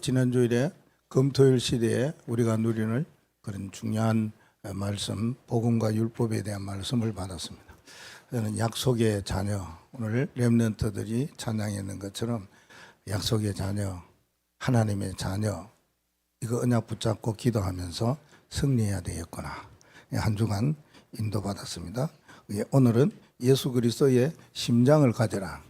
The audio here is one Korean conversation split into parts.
지난주일에 금토일 시대에 우리가 누리는 그런 중요한 말씀, 복음과 율법에 대한 말씀을 받았습니다. 저는 약속의 자녀, 오늘 렘넌트들이 찬양했는 것처럼 약속의 자녀, 하나님의 자녀, 이거 언약 붙잡고 기도하면서 승리해야 되겠구나. 한 주간 인도받았습니다. 오늘은 예수 그리스도의 심장을 가져라.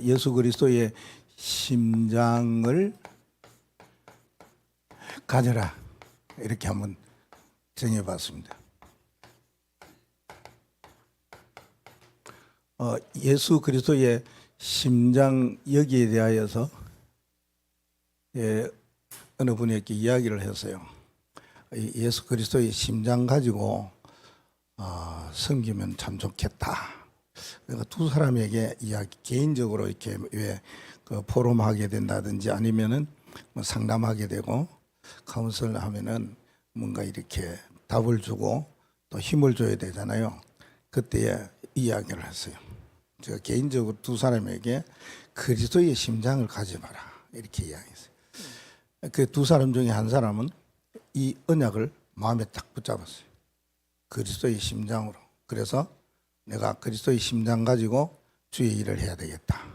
예수 그리스도의 심장을 가져라. 이렇게 한번 정해봤습니다. 예수 그리스도의 심장 여기에 대하여서 어느 분이 이렇게 이야기를 했어요. 예수 그리스도의 심장 가지고 섬기면 참 좋겠다. 그러니까 두 사람에게 이야기 개인적으로 이렇게 그 포럼하게 된다든지 아니면은 뭐 상담하게 되고 카운슬 하면은 뭔가 이렇게 답을 주고 또 힘을 줘야 되잖아요. 그때에 이야기를 했어요. 제가 개인적으로 두 사람에게 그리스도의 심장을 가져봐라 이렇게 이야기했어요. 그 두 사람 중에 한 사람은 이 언약을 마음에 딱 붙잡았어요. 그리스도의 심장으로. 그래서 내가 그리스도의 심장 가지고 주의 일을 해야 되겠다.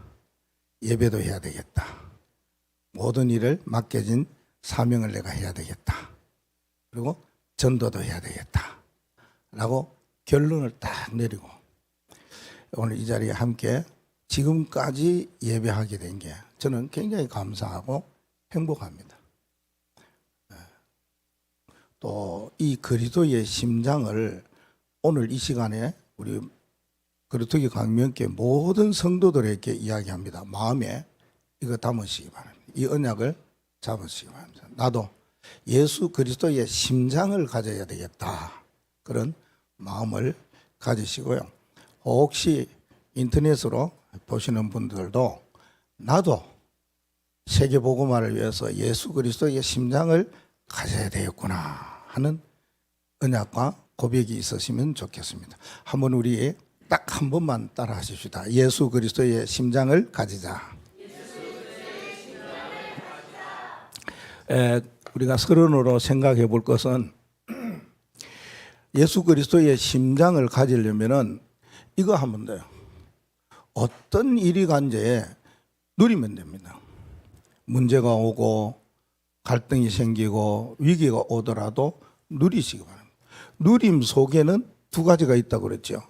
예배도 해야 되겠다. 모든 일을 맡겨진 사명을 내가 해야 되겠다. 그리고 전도도 해야 되겠다. 라고 결론을 딱 내리고 오늘 이 자리에 함께 지금까지 예배하게 된 게 저는 굉장히 감사하고 행복합니다. 또 이 그리스도의 심장을 오늘 이 시간에 우리 그리스도의 강명교회 모든 성도들에게 이야기합니다. 마음에 이거 담으시기 바랍니다. 이 언약을 잡으시기 바랍니다. 나도 예수 그리스도의 심장을 가져야 되겠다. 그런 마음을 가지시고요. 혹시 인터넷으로 보시는 분들도 나도 세계복음화를 위해서 예수 그리스도의 심장을 가져야 되겠구나 하는 언약과 고백이 있으시면 좋겠습니다. 한번 우리 딱 한 번만 따라 하십시다. 예수 그리스도의 심장을 가지자. 우리가 서론으로 생각해 볼 것은 예수 그리스도의 심장을 가지려면은 이거 하면 돼요. 어떤 일이 간제에 누리면 됩니다. 문제가 오고 갈등이 생기고 위기가 오더라도 누리시기 바랍니다. 누림 속에는 두 가지가 있다고 그랬죠.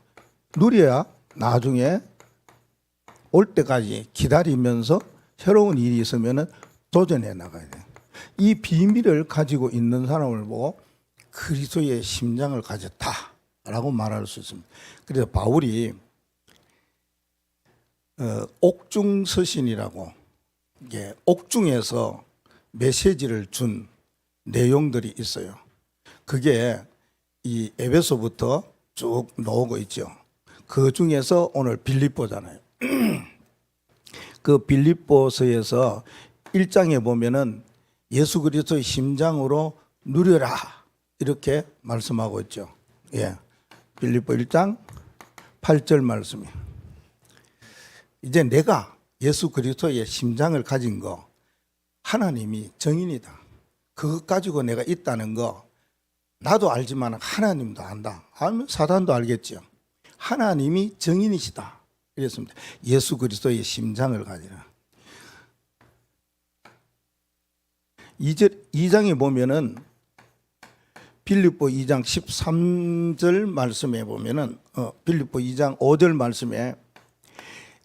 누려야 나중에 올 때까지 기다리면서 새로운 일이 있으면 도전해 나가야 돼요. 이 비밀을 가지고 있는 사람을 보고 그리스도의 심장을 가졌다라고 말할 수 있습니다. 그래서 바울이 옥중서신이라고 이게 옥중에서 메시지를 준 내용들이 있어요. 그게 이 에베소부터 쭉 나오고 있죠. 그 중에서 오늘 빌립보잖아요. 그 빌립보서에서 1장에 보면은 예수 그리스도의 심장으로 누려라 이렇게 말씀하고 있죠. 예, 빌립보 1장 8절 말씀이에요. 이제 내가 예수 그리스도의 심장을 가진 거 하나님이 정인이다. 그것 가지고 내가 있다는 거 나도 알지만 하나님도 안다. 알면 사단도 알겠죠. 하나님이 정인이시다. 이랬습니다. 예수 그리스도의 심장을 가지라. 2장에 보면은 빌립보 2장 13절 말씀에 보면은 빌립보 2장 5절 말씀에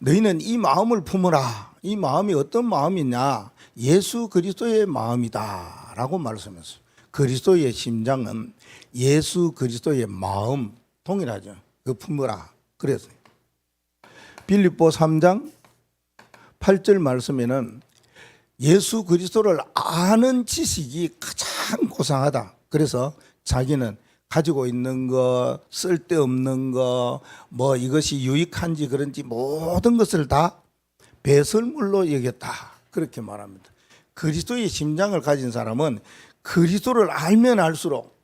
너희는 이 마음을 품으라. 이 마음이 어떤 마음이냐? 예수 그리스도의 마음이다. 라고 말씀했어요. 그리스도의 심장은 예수 그리스도의 마음 동일하죠. 그 품으라. 그래서 빌립보 3장 8절 말씀에는 예수 그리스도를 아는 지식이 가장 고상하다. 그래서 자기는 가지고 있는 거, 쓸데없는 거, 뭐 이것이 유익한지 그런지 모든 것을 다 배설물로 여겼다. 그렇게 말합니다. 그리스도의 심장을 가진 사람은 그리스도를 알면 알수록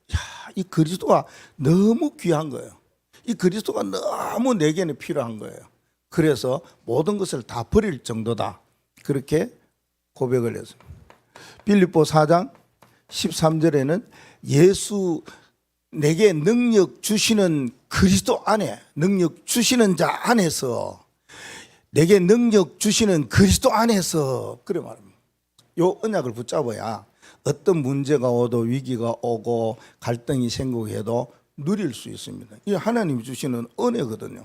이 그리스도가 너무 귀한 거예요. 이 그리스도가 너무 내게는 필요한 거예요. 그래서 모든 것을 다 버릴 정도다. 그렇게 고백을 했습니다. 빌립보 4장 13절에는 예수 내게 능력 주시는 그리스도 안에, 능력 주시는 자 안에서, 내게 능력 주시는 그리스도 안에서, 그래 말합니다. 요 언약을 붙잡아야 어떤 문제가 오도 위기가 오고 갈등이 생기해도 누릴 수 있습니다. 이 하나님이 주시는 은혜거든요.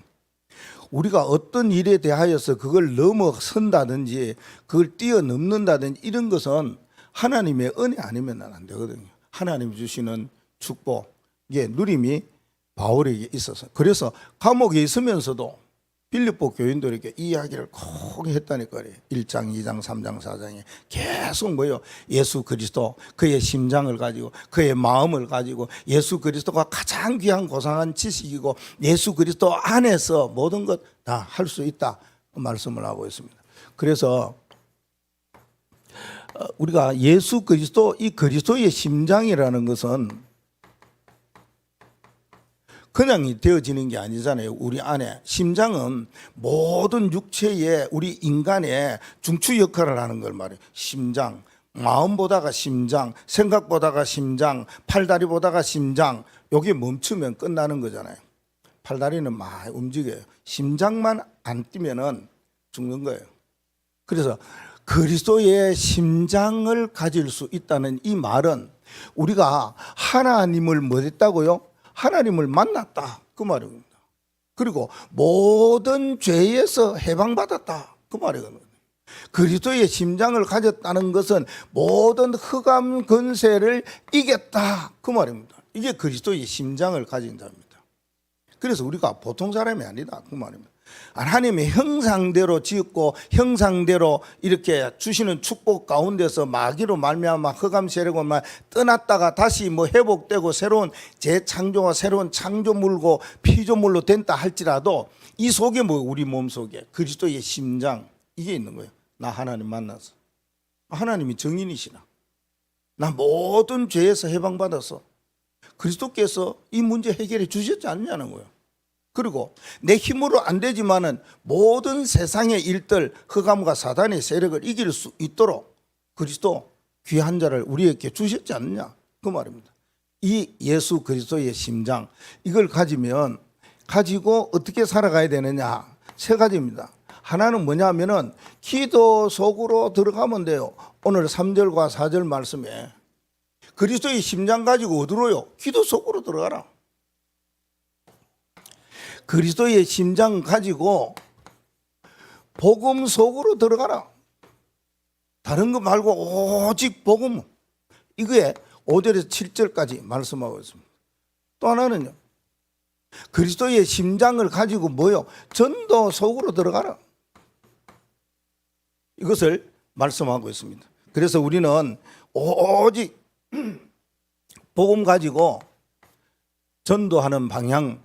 우리가 어떤 일에 대하여서 그걸 넘어선다든지 그걸 뛰어넘는다든지 이런 것은 하나님의 은혜 아니면 안 되거든요. 하나님이 주시는 축복의 누림이 바울에게 있어서, 그래서 감옥에 있으면서도 빌립보 교인들에게 이 이야기를 꼭 했다니까요. 1장, 2장, 3장, 4장에 계속 뭐요? 예수 그리스도, 그의 심장을 가지고, 그의 마음을 가지고, 예수 그리스도가 가장 귀한 고상한 지식이고 예수 그리스도 안에서 모든 것 다 할 수 있다 말씀을 하고 있습니다. 그래서 우리가 예수 그리스도, 이 그리스도의 심장이라는 것은 그냥 되어지는 게 아니잖아요. 우리 안에 심장은 모든 육체의 우리 인간의 중추 역할을 하는 걸 말해요. 심장, 마음보다가 심장, 생각보다가 심장, 팔다리보다가 심장. 여기 멈추면 끝나는 거잖아요. 팔다리는 막 움직여요. 심장만 안 뛰면은 죽는 거예요. 그래서 그리스도의 심장을 가질 수 있다는 이 말은 우리가 하나님을 뭐 했다고요? 하나님을 만났다 그 말입니다. 그리고 모든 죄에서 해방받았다 그 말이거든요. 그리스도의 심장을 가졌다는 것은 모든 흑암 권세를 이겼다 그 말입니다. 이게 그리스도의 심장을 가진 자입니다. 그래서 우리가 보통 사람이 아니다 그 말입니다. 하나님의 형상대로 지었고 형상대로 이렇게 주시는 축복 가운데서 마귀로 말미암아 흑암 세력만 떠났다가 다시 뭐 회복되고 새로운 재창조와 새로운 창조물고 피조물로 된다 할지라도 이 속에 뭐 우리 몸 속에 그리스도의 심장 이게 있는 거예요. 나 하나님 만나서 하나님이 정인이시나, 나 모든 죄에서 해방받아서 그리스도께서 이 문제 해결해 주셨지 않냐는 거예요. 그리고 내 힘으로 안 되지만은 모든 세상의 일들, 흑암과 사단의 세력을 이길 수 있도록 그리스도 귀한 자를 우리에게 주셨지 않느냐 그 말입니다. 이 예수 그리스도의 심장, 이걸 가지고 어떻게 살아가야 되느냐, 세 가지입니다. 하나는 뭐냐면은 기도 속으로 들어가면 돼요. 오늘 3절과 4절 말씀에 그리스도의 심장 가지고 어디로요? 기도 속으로 들어가라. 그리스도의 심장 가지고 복음 속으로 들어가라. 다른 거 말고 오직 복음. 이거에 5절에서 7절까지 말씀하고 있습니다. 또 하나는요, 그리스도의 심장을 가지고 뭐요? 전도 속으로 들어가라. 이것을 말씀하고 있습니다. 그래서 우리는 오직 복음 가지고 전도하는 방향,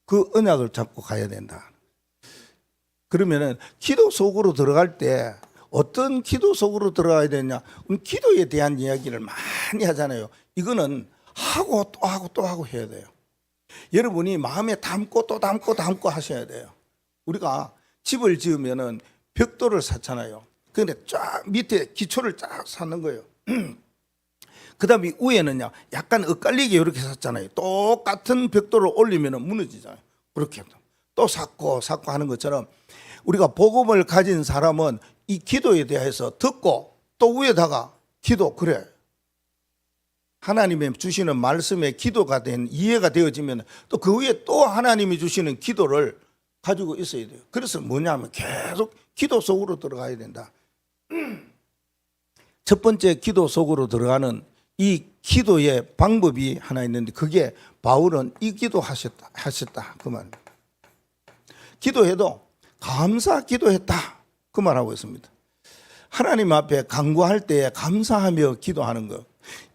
그 언약을 잡고 가야 된다. 그러면은 기도 속으로 들어갈 때 어떤 기도 속으로 들어가야 되냐? 기도에 대한 이야기를 많이 하잖아요. 이거는 하고 또 하고 또 하고 해야 돼요. 여러분이 마음에 담고 또 담고 하셔야 돼요. 우리가 집을 지으면은 벽돌을 쌓잖아요. 근데 쫙 밑에 기초를 쫙 쌓는 거예요. 그 다음에 위에는요, 약간 엇갈리게 이렇게 샀잖아요. 똑같은 벽돌을 올리면 무너지잖아요. 그렇게 또 쌓고 하는 것처럼 우리가 복음을 가진 사람은 이 기도에 대해서 듣고 또 위에다가 기도, 그래. 하나님의 주시는 말씀에 기도가 된 이해가 되어지면 또 그 위에 또 하나님이 주시는 기도를 가지고 있어야 돼요. 그래서 뭐냐면 계속 기도 속으로 들어가야 된다. 첫 번째 기도 속으로 들어가는 이 기도의 방법이 하나 있는데 그게 바울은 이 기도 하셨다 그 말입니다. 기도해도 감사 기도했다 그 말하고 있습니다. 하나님 앞에 간구할 때 감사하며 기도하는 것,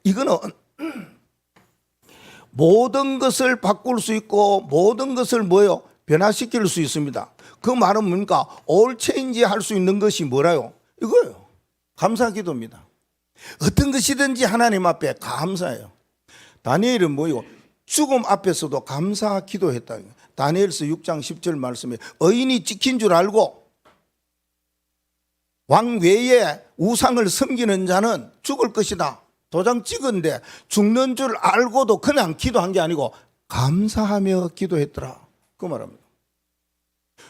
이거는 모든 것을 바꿀 수 있고 모든 것을 뭐요? 변화시킬 수 있습니다. 그 말은 뭡니까? all change 할 수 있는 것이 뭐라요? 이거예요. 감사 기도입니다. 어떤 것이든지 하나님 앞에 감사해요. 다니엘은 뭐요? 죽음 앞에서도 감사 기도했다. 다니엘서 6장 10절 말씀에 의인이 찍힌 줄 알고 왕 외에 우상을 섬기는 자는 죽을 것이다. 도장 찍은데 죽는 줄 알고도 그냥 기도한 게 아니고 감사하며 기도했더라. 그 말입니다.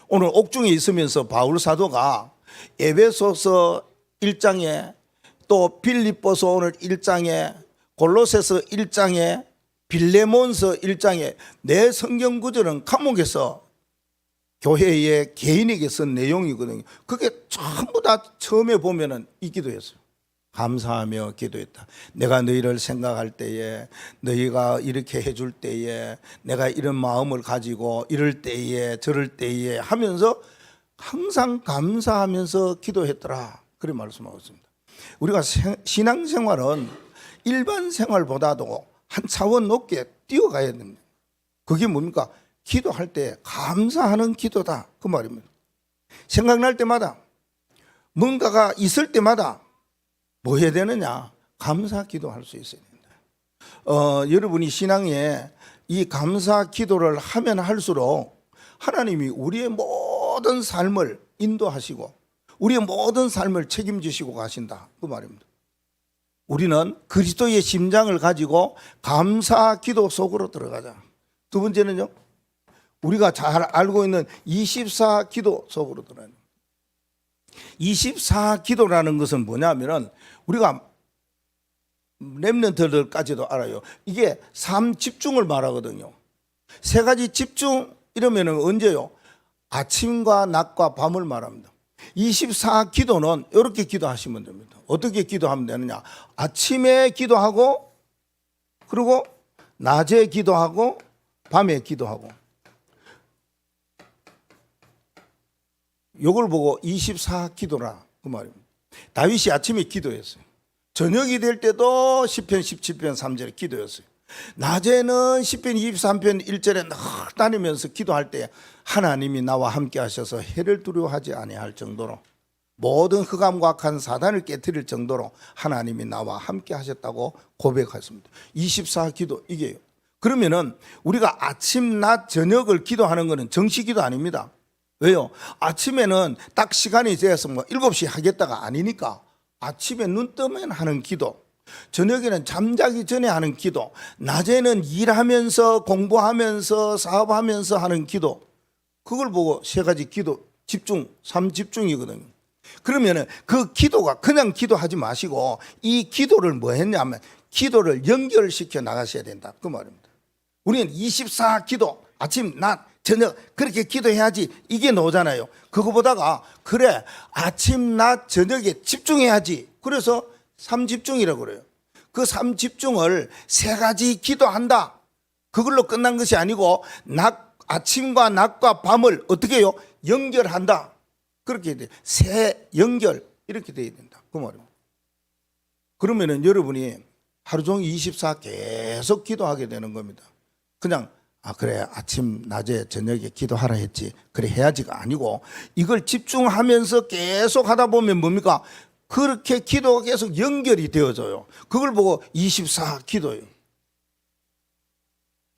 오늘 옥중에 있으면서 바울 사도가 에베소서 1장에 또 빌립보서 오늘 1장에 골로새서 1장에 빌레몬서 1장에 내 성경 구절은 감옥에서 교회의 개인에게 쓴 내용이거든요. 그게 전부 다 처음에 보면은 이 기도였어요. 감사하며 기도했다. 내가 너희를 생각할 때에, 너희가 이렇게 해줄 때에, 내가 이런 마음을 가지고 이럴 때에 저럴 때에 하면서 항상 감사하면서 기도했더라. 그렇게 말씀하고 있습니다. 우리가 신앙생활은 일반 생활보다도 한 차원 높게 뛰어가야 됩니다. 그게 뭡니까? 기도할 때 감사하는 기도다. 그 말입니다. 생각날 때마다, 뭔가가 있을 때마다 뭐 해야 되느냐? 감사 기도할 수 있어야 된다. 여러분이 신앙에 이 감사 기도를 하면 할수록 하나님이 우리의 모든 삶을 인도하시고 우리의 모든 삶을 책임지시고 가신다. 그 말입니다. 우리는 그리스도의 심장을 가지고 감사 기도 속으로 들어가자. 두 번째는요, 우리가 잘 알고 있는 24 기도 속으로 들어가자. 24 기도라는 것은 뭐냐면은 우리가 렘넌트들까지도 알아요. 이게 삶 집중을 말하거든요. 세 가지 집중 이러면은 언제요? 아침과 낮과 밤을 말합니다. 24 기도는 이렇게 기도하시면 됩니다. 어떻게 기도하면 되느냐? 아침에 기도하고, 그리고 낮에 기도하고, 밤에 기도하고. 이걸 보고 24 기도라 그 말입니다. 다윗이 아침에 기도했어요. 저녁이 될 때도 시편 17편 3절에 기도했어요. 낮에는 시편 23편 1절에 늘 다니면서 기도할 때 하나님이 나와 함께 하셔서 해를 두려워하지 아니할 정도로, 모든 흑암과 악한 사단을 깨뜨릴 정도로 하나님이 나와 함께 하셨다고 고백했습니다. 24 기도 이게요. 그러면은 우리가 아침, 낮, 저녁을 기도하는 것은 정시기도 아닙니다. 왜요? 아침에는 딱 시간이 되어서 뭐 7시 하겠다가 아니니까 아침에 눈 뜨면 하는 기도, 저녁에는 잠자기 전에 하는 기도, 낮에는 일하면서 공부하면서 사업하면서 하는 기도, 그걸 보고 세 가지 기도, 집중, 삼집중이거든요. 그러면은 그 기도가 그냥 기도하지 마시고 이 기도를 뭐 했냐면 기도를 연결시켜 나가셔야 된다. 그 말입니다. 우리는 24 기도, 아침, 낮, 저녁 그렇게 기도해야지 이게 나오잖아요. 그거보다가 그래 아침, 낮, 저녁에 집중해야지. 그래서 삼집중이라고 그래요. 그 삼집중을 세 가지 기도한다. 그걸로 끝난 것이 아니고 아침과 낮과 밤을 어떻게 해요? 연결한다. 그렇게 돼. 세 연결 이렇게 돼야 된다. 그 말입니다. 그러면은 여러분이 하루 종일 24 계속 기도하게 되는 겁니다. 그냥 그래 아침 낮에 저녁에 기도하라 했지 그래 해야지가 아니고 이걸 집중하면서 계속 하다 보면 뭡니까? 그렇게 기도가 계속 연결이 되어져요. 그걸 보고 24 기도예요.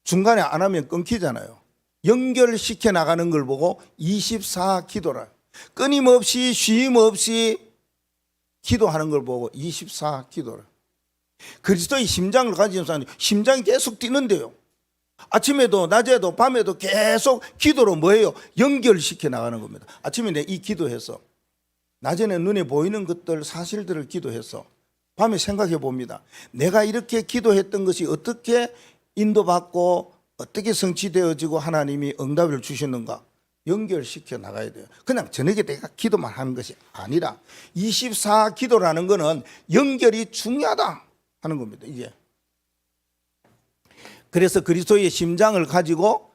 중간에 안 하면 끊기잖아요. 연결시켜 나가는 걸 보고 24 기도라. 끊임없이 쉼 없이 기도하는 걸 보고 24 기도라. 그리스도의 심장을 가진 사람이 심장이 계속 뛰는데요. 아침에도 낮에도 밤에도 계속 기도로 뭐예요? 연결시켜 나가는 겁니다. 아침에 내 이 기도해서, 낮에는 눈에 보이는 것들 사실들을 기도해서, 밤에 생각해 봅니다. 내가 이렇게 기도했던 것이 어떻게 인도받고 어떻게 성취되어지고 하나님이 응답을 주시는가 연결시켜 나가야 돼요. 그냥 저녁에 내가 기도만 하는 것이 아니라 24 기도라는 것은 연결이 중요하다 하는 겁니다. 이게. 그래서 그리스도의 심장을 가지고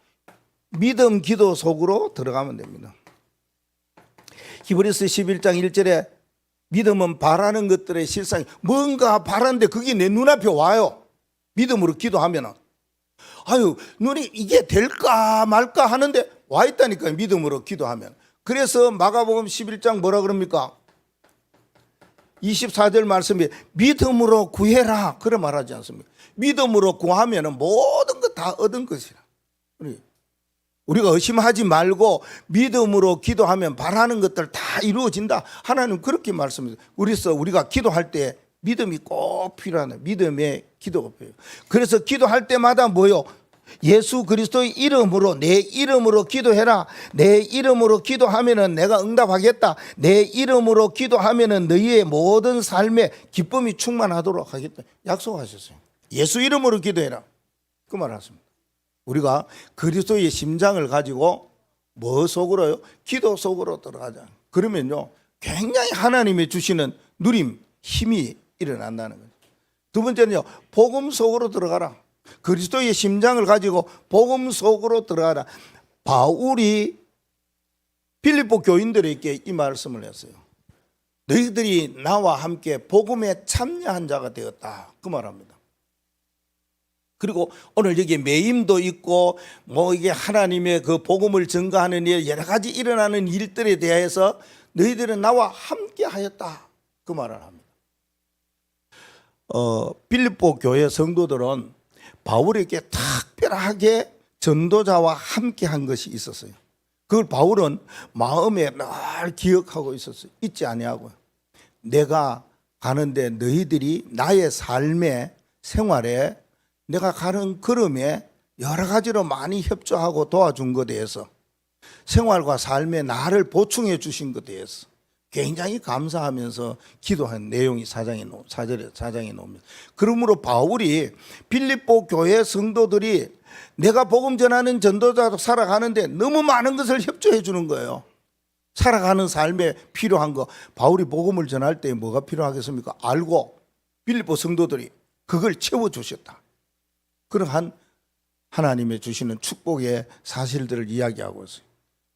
믿음 기도 속으로 들어가면 됩니다. 히브리서 11장 1절에 믿음은 바라는 것들의 실상이, 뭔가 바라는데 그게 내 눈앞에 와요. 믿음으로 기도하면 눈이 이게 될까 말까 하는데 와 있다니까요. 믿음으로 기도하면. 그래서 마가복음 11장 뭐라 그럽니까? 24절 말씀에 믿음으로 구해라 그래 말하지 않습니까? 믿음으로 구하면 모든 것 다 얻은 것이라. 우리가 의심하지 말고 믿음으로 기도하면 바라는 것들 다 이루어진다. 하나님 그렇게 말씀해요. 그래서 우리가 기도할 때 믿음이 꼭 필요하네. 믿음의 기도가 필요해요. 그래서 기도할 때마다 뭐요? 예수 그리스도의 이름으로, 내 이름으로 기도해라. 내 이름으로 기도하면은 내가 응답하겠다. 내 이름으로 기도하면은 너희의 모든 삶에 기쁨이 충만하도록 하겠다. 약속하셨어요. 예수 이름으로 기도해라. 그 말 하십니다. 우리가 그리스도의 심장을 가지고 뭐 속으로요? 기도 속으로 들어가자. 그러면요, 굉장히 하나님이 주시는 누림, 힘이 일어난다는 거죠. 두 번째는요, 복음 속으로 들어가라. 그리스도의 심장을 가지고 복음 속으로 들어가라. 바울이 빌립보 교인들에게 이 말씀을 했어요. 너희들이 나와 함께 복음에 참여한 자가 되었다. 그 말합니다. 그리고 오늘 여기 매임도 있고 뭐 이게 하나님의 그 복음을 증거하는 일, 여러 가지 일어나는 일들에 대해서 너희들은 나와 함께 하였다. 그 말을 합니다. 빌립보 교회 성도들은 바울에게 특별하게 전도자와 함께 한 것이 있었어요. 그걸 바울은 마음에 늘 기억하고 있었어요. 잊지 아니하고요. 내가 가는데 너희들이 나의 삶의 생활에 내가 가는 걸음에 여러 가지로 많이 협조하고 도와준 것에 대해서 생활과 삶에 나를 보충해 주신 것에 대해서 굉장히 감사하면서 기도한 내용이 사장에 나옵니다. 그러므로 바울이 빌립보 교회 성도들이 내가 복음 전하는 전도자로 살아가는데 너무 많은 것을 협조해 주는 거예요. 살아가는 삶에 필요한 거. 바울이 복음을 전할 때 뭐가 필요하겠습니까? 알고 빌립보 성도들이 그걸 채워주셨다. 그러한 하나님의 주시는 축복의 사실들을 이야기하고 있어요.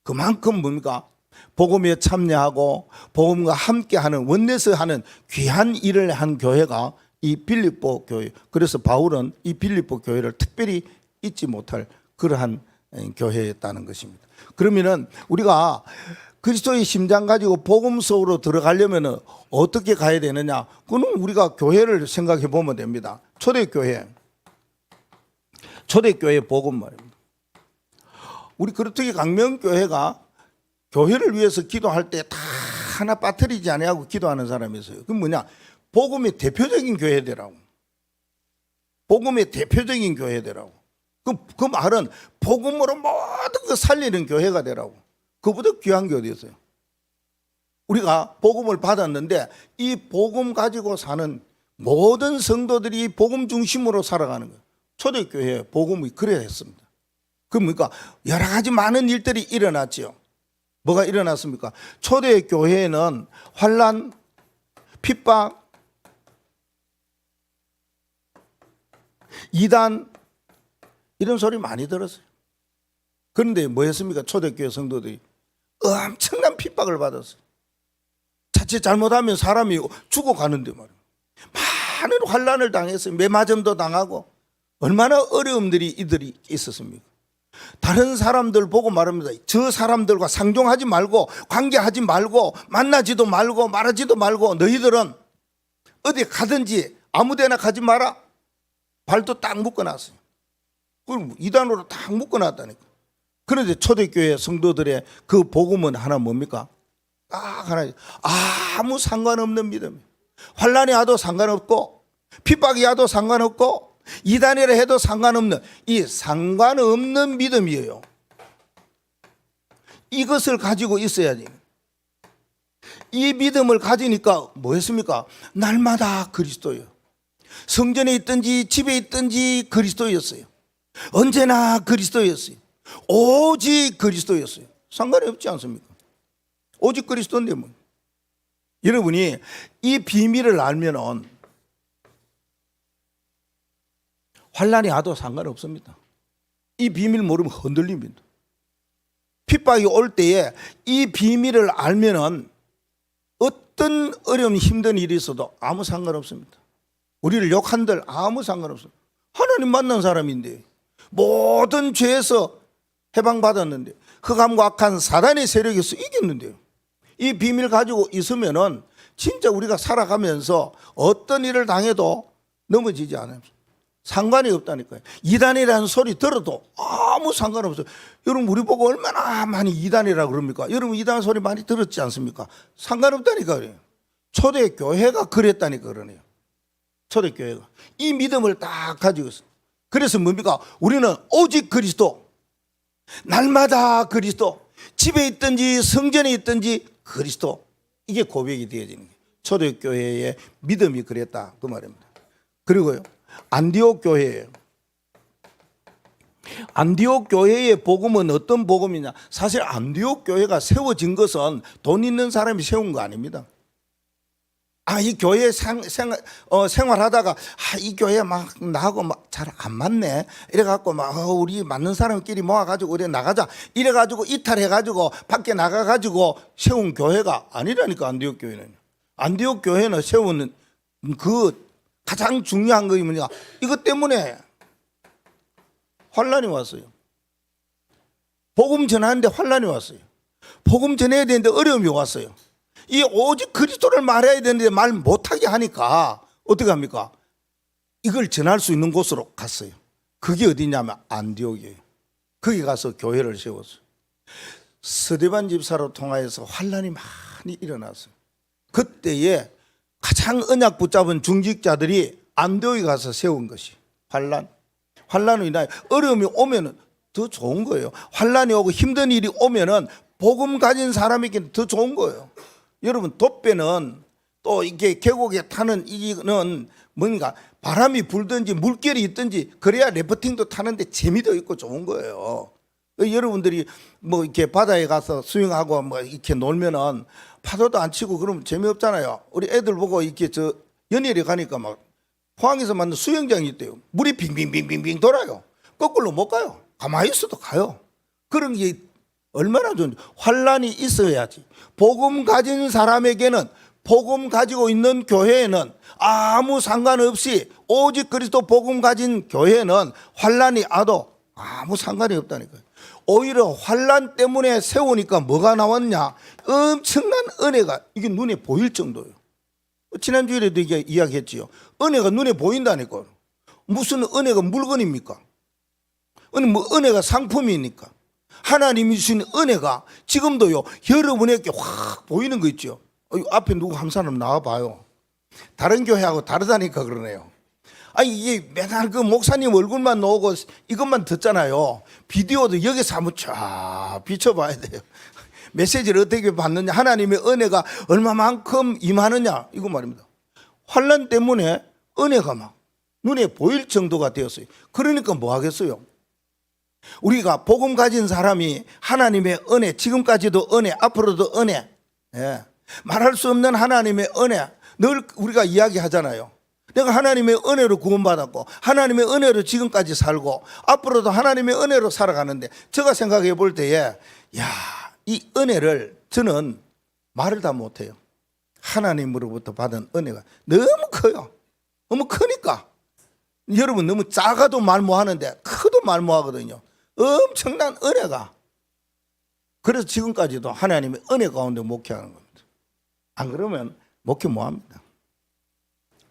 그만큼 뭡니까? 복음에 참여하고 복음과 함께하는 원내스 하는 귀한 일을 한 교회가 이 빌립보 교회. 그래서 바울은 이 빌립보 교회를 특별히 잊지 못할 그러한 교회였다는 것입니다. 그러면은 우리가 그리스도의 심장 가지고 복음 속으로 들어가려면은 어떻게 가야 되느냐? 그는 우리가 교회를 생각해 보면 됩니다. 초대교회 복음 말입니다. 우리 그렇게 강명교회가 교회를 위해서 기도할 때 다 하나 빠뜨리지 아니하고 기도하는 사람이 있어요. 그건 뭐냐? 복음의 대표적인 교회되라고. 복음의 대표적인 교회되라고. 그 말은 복음으로 모든 거 살리는 교회가 되라고. 그보다 귀한 게 어디 있어요? 우리가 복음을 받았는데 이 복음 가지고 사는 모든 성도들이 복음 중심으로 살아가는 거예요. 초대교회 복음이 그래야 했습니다. 그러니까 여러 가지 많은 일들이 일어났죠. 뭐가 일어났습니까? 초대교회에는 환난, 핍박, 이단 이런 소리 많이 들었어요. 그런데 뭐 했습니까? 초대교회 성도들이 엄청난 핍박을 받았어요. 자칫 잘못하면 사람이 죽어가는데 말이에요. 많은 환난을 당했어요. 매맞음도 당하고 얼마나 어려움들이 이들이 있었습니까? 다른 사람들 보고 말합니다. 저 사람들과 상종하지 말고 관계하지 말고 만나지도 말고 말하지도 말고 너희들은 어디 가든지 아무데나 가지 마라. 발도 딱 묶어놨어요. 그럼 이단으로 딱 묶어놨다니까. 그런데 초대교회 성도들의 그 복음은 하나 뭡니까? 딱 하나, 아무 상관없는 믿음. 환난이 와도 상관없고 핍박이 와도 상관없고 이단이라 해도 상관없는 이 상관없는 믿음이에요. 이것을 가지고 있어야지. 이 믿음을 가지니까 뭐였습니까? 날마다 그리스도예요. 성전에 있든지 집에 있든지 그리스도였어요. 언제나 그리스도였어요. 오직 그리스도였어요. 상관이 없지 않습니까? 오직 그리스도인데 뭐. 여러분이 이 비밀을 알면은 환난이 와도 상관없습니다. 이 비밀 모르면 흔들립니다. 핍박이 올 때에 이 비밀을 알면은 어떤 어려운 힘든 일이 있어도 아무 상관없습니다. 우리를 욕한들 아무 상관없어요. 하나님 만난 사람인데 모든 죄에서 해방받았는데 흑암과 악한 사단의 세력에서 이겼는데요. 이 비밀 가지고 있으면은 진짜 우리가 살아가면서 어떤 일을 당해도 넘어지지 않아요. 상관이 없다니까요. 이단이라는 소리 들어도 아무 상관없어요. 여러분 우리 보고 얼마나 많이 이단이라고 그럽니까? 여러분 이단 소리 많이 들었지 않습니까? 상관없다니까요. 초대교회가 그랬다니까 그러네요. 초대교회가 이 믿음을 딱 가지고 있어요. 그래서 뭡니까? 우리는 오직 그리스도, 날마다 그리스도, 집에 있든지 성전에 있든지 그리스도, 이게 고백이 되어지는 거예요. 초대교회의 믿음이 그랬다 그 말입니다. 그리고요 안디옥 교회예요. 안디옥 교회의 복음은 어떤 복음이냐? 사실 안디옥 교회가 세워진 것은 돈 있는 사람이 세운 거 아닙니다. 이 교회 생활하다가 이 교회 막 나하고 막 잘 안 맞네. 이래갖고 막 우리 맞는 사람끼리 모아가지고 우리 나가자. 이래가지고 이탈해가지고 밖에 나가가지고 세운 교회가 아니라니까. 안디옥 교회는. 안디옥 교회는 세우는 그 가장 중요한 것이 뭐냐? 이것 때문에 환란이 왔어요. 복음 전하는데 환란이 왔어요. 복음 전해야 되는데 어려움이 왔어요. 이 오직 그리스도를 말해야 되는데 말 못하게 하니까 어떻게 합니까? 이걸 전할 수 있는 곳으로 갔어요. 그게 어디냐면 안디옥이에요. 거기 가서 교회를 세웠어요. 스데반 집사로 통하여서 환란이 많이 일어났어요. 그때에 가장 언약 붙잡은 중직자들이 안디옥에 가서 세운 것이 환란으로 인하여 어려움이 오면은 더 좋은 거예요. 환란이 오고 힘든 일이 오면은 복음 가진 사람에게는 더 좋은 거예요. 여러분 돛배는 또 이게 계곡에 타는 이는 뭔가 바람이 불든지 물결이 있든지 그래야 래프팅도 타는데 재미도 있고 좋은 거예요. 여러분들이 뭐 이렇게 바다에 가서 수영하고 뭐 이렇게 놀면은 파도도 안 치고 그러면 재미없잖아요. 우리 애들 보고 이렇게 저 연일에 가니까 막 포항에서 만든 수영장이 있대요. 물이 빙빙빙빙빙 돌아요. 거꾸로 못 가요. 가만히 있어도 가요. 그런 게 얼마나 좋은지. 환란이 있어야지. 복음 가진 사람에게는, 복음 가지고 있는 교회에는 아무 상관없이 오직 그리스도 복음 가진 교회는 환란이 와도 아무 상관이 없다니까요. 오히려 환란 때문에 세우니까 뭐가 나왔냐? 엄청난 은혜가 이게 눈에 보일 정도예요. 지난주에도 이야기했지요. 은혜가 눈에 보인다니까요. 무슨 은혜가 물건입니까? 은혜가 상품이니까. 하나님이 주신 은혜가 지금도요 여러분에게 확 보이는 거 있죠. 앞에 누구 한 사람 나와봐요. 다른 교회하고 다르다니까 그러네요. 이게 맨날 그 목사님 얼굴만 나오고 이것만 듣잖아요. 비디오도 여기서 한번 쫙 비춰봐야 돼요. 메시지를 어떻게 받느냐, 하나님의 은혜가 얼마만큼 임하느냐, 이거 말입니다. 환난 때문에 은혜가 막 눈에 보일 정도가 되었어요. 그러니까 뭐 하겠어요? 우리가 복음 가진 사람이 하나님의 은혜, 지금까지도 은혜, 앞으로도 은혜, 말할 수 없는 하나님의 은혜 늘 우리가 이야기하잖아요. 내가 하나님의 은혜로 구원받았고 하나님의 은혜로 지금까지 살고 앞으로도 하나님의 은혜로 살아가는데, 제가 생각해 볼 때에 이 은혜를 저는 말을 다 못해요. 하나님으로부터 받은 은혜가 너무 커요. 너무 크니까. 여러분 너무 작아도 말 못하는데 커도 말 못하거든요. 엄청난 은혜가. 그래서 지금까지도 하나님의 은혜 가운데 목회하는 겁니다. 안 그러면 목회 못합니다.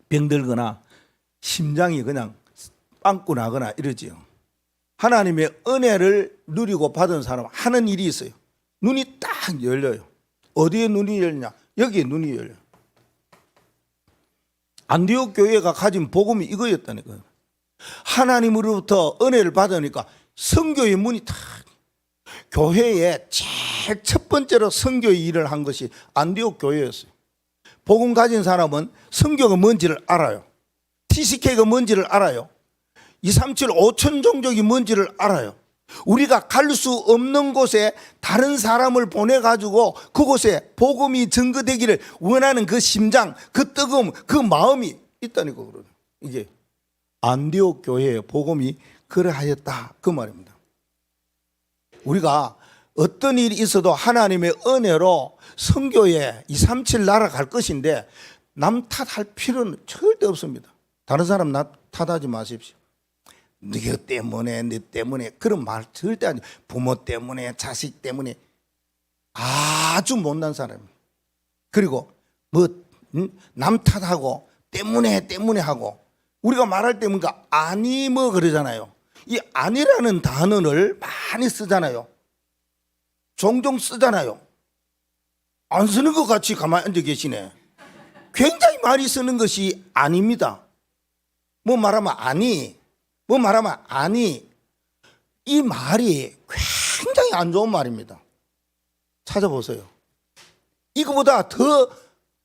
병들거나 심장이 그냥 빵꾸 나거나 이러지요. 하나님의 은혜를 누리고 받은 사람은 하는 일이 있어요. 눈이 딱 열려요. 어디에 눈이 열냐? 여기에 눈이 열려요. 안디옥 교회가 가진 복음이 이거였다니까요. 하나님으로부터 은혜를 받으니까 선교의 문이 딱, 교회에 제일 첫 번째로 선교의 일을 한 것이 안디옥 교회였어요. 복음 가진 사람은 선교가 뭔지를 알아요. TCK가 뭔지를 알아요. 237 5천 종족이 뭔지를 알아요. 우리가 갈 수 없는 곳에 다른 사람을 보내가지고 그곳에 복음이 증거되기를 원하는 그 심장, 그 뜨거움, 그 마음이 있다니까 그러죠. 이게 안디옥 교회의 복음이 그러하였다 그 말입니다. 우리가 어떤 일이 있어도 하나님의 은혜로 선교에 237 날아갈 것인데 남 탓할 필요는 절대 없습니다. 다른 사람 탓하지 마십시오. 너 때문에, 너 때문에 그런 말 절대 아니에요. 부모 때문에, 자식 때문에. 아주 못난 사람입니다. 그리고 남 탓하고 때문에 하고 우리가 말할 때 뭔가 아니 뭐 그러잖아요. 이 아니라는 단어를 많이 쓰잖아요. 종종 쓰잖아요. 안 쓰는 것 같이 가만히 앉아 계시네. 굉장히 많이 쓰는 것이 아닙니다. 뭐 말하면 아니, 뭐 말하면 아니. 이 말이 굉장히 안 좋은 말입니다. 찾아보세요. 이거보다 더